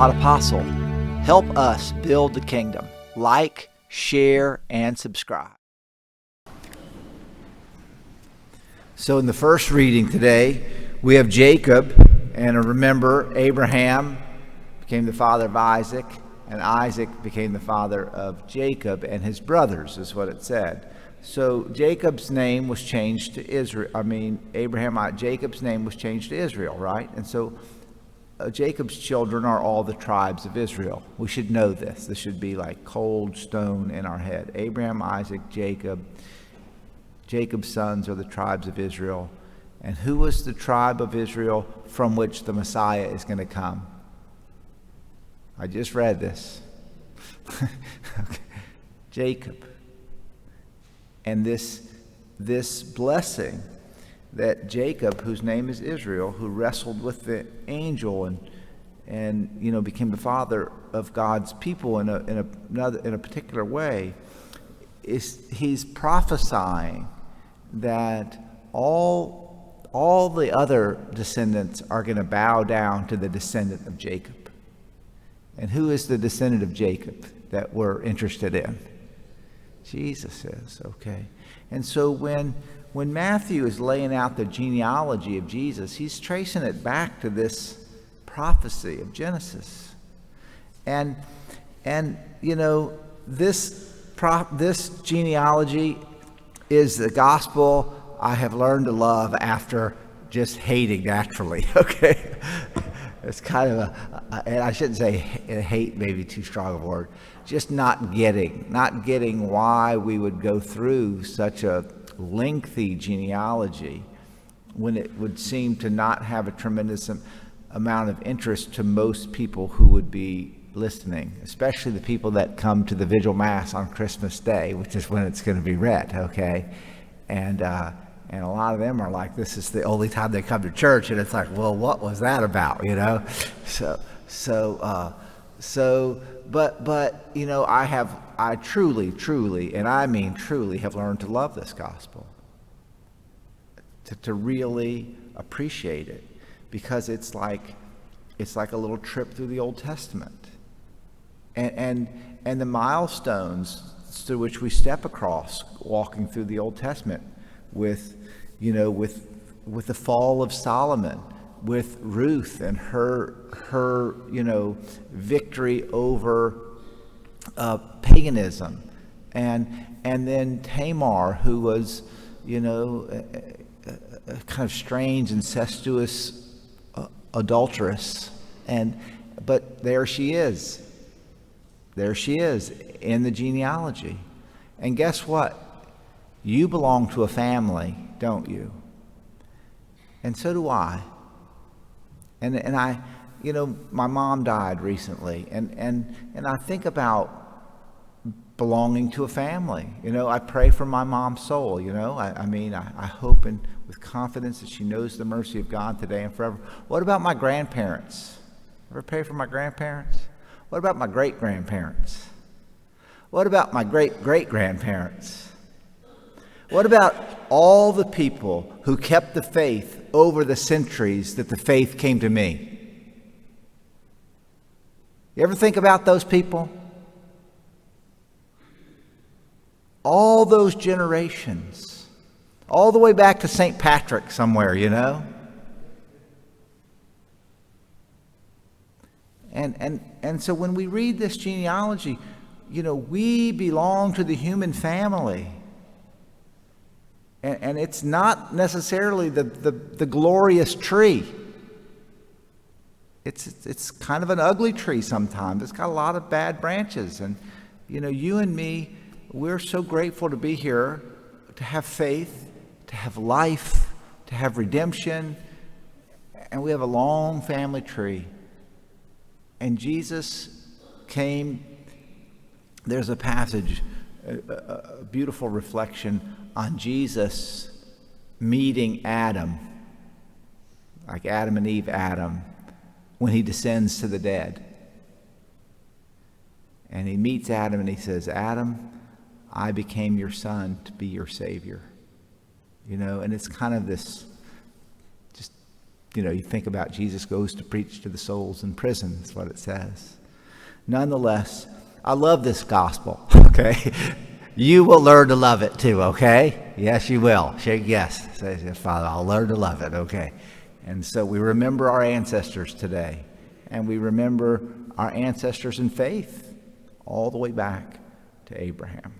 Pod Apostle. Help us build the kingdom. Like, share, and subscribe. So in the first reading today, we have Jacob, and remember, Abraham became the father of Isaac, and Isaac became the father of Jacob and his brothers, is what it said. So Jacob's name was changed to Israel. Jacob's name was changed to Israel, right? And so Jacob's children are all the tribes of Israel. We should know this. This should be like cold stone in our head. Abraham, Isaac, Jacob. Jacob's sons are the tribes of Israel. And who was the tribe of Israel from which the Messiah is going to come? I just read this. Okay. Jacob. And this blessing that Jacob, whose name is Israel, who wrestled with the angel and became the father of God's people in a particular way, he's prophesying that all the other descendants are going to bow down to the descendant of Jacob. And who is the descendant of Jacob that we're interested in? Jesus is, okay. And so when Matthew is laying out the genealogy of Jesus, he's tracing it back to this prophecy of Genesis. And this genealogy is the gospel I have learned to love after just hating naturally, okay? It's kind of and I shouldn't say hate, maybe too strong a word, just not getting why we would go through such a lengthy genealogy when it would seem to not have a tremendous amount of interest to most people who would be listening, especially the people that come to the Vigil Mass on Christmas Day, which is when it's going to be read, okay? And a lot of them are like, this is the only time they come to church, and it's like, well, what was that about, But I truly, and I mean truly, have learned to love this gospel, to really appreciate it, because it's like a little trip through the Old Testament, and the milestones through which we step across walking through the Old Testament, with the fall of Solomon, with Ruth and her victory over paganism, and then Tamar, who was a kind of strange, incestuous adulteress, but there she is in the genealogy. And guess what? You belong to a family, don't you? And so do I. And I, my mom died recently, and I think about belonging to a family. I pray for my mom's soul. I hope and with confidence that she knows the mercy of God today and forever. What about my grandparents? Ever pray for my grandparents? What about my great-grandparents? What about my great-great-grandparents? What about all the people who kept the faith over the centuries that the faith came to me? You ever think about those people? All those generations, all the way back to St. Patrick somewhere, And so when we read this genealogy, we belong to the human family. And it's not necessarily the glorious tree. It's kind of an ugly tree sometimes. It's got a lot of bad branches. And, you and me, we're so grateful to be here, to have faith, to have life, to have redemption. And we have a long family tree. And Jesus came. There's a passage, a beautiful reflection on Jesus meeting Adam, like Adam and Eve, when he descends to the dead. And he meets Adam and he says, Adam, I became your son to be your Savior. And it's kind of this just you think about Jesus goes to preach to the souls in prison, that's what it says. Nonetheless, I love this gospel, okay? You will learn to love it too, okay? Yes, you will. Shake yes. Say, Father, I'll learn to love it, okay? And so we remember our ancestors today, and we remember our ancestors in faith all the way back to Abraham.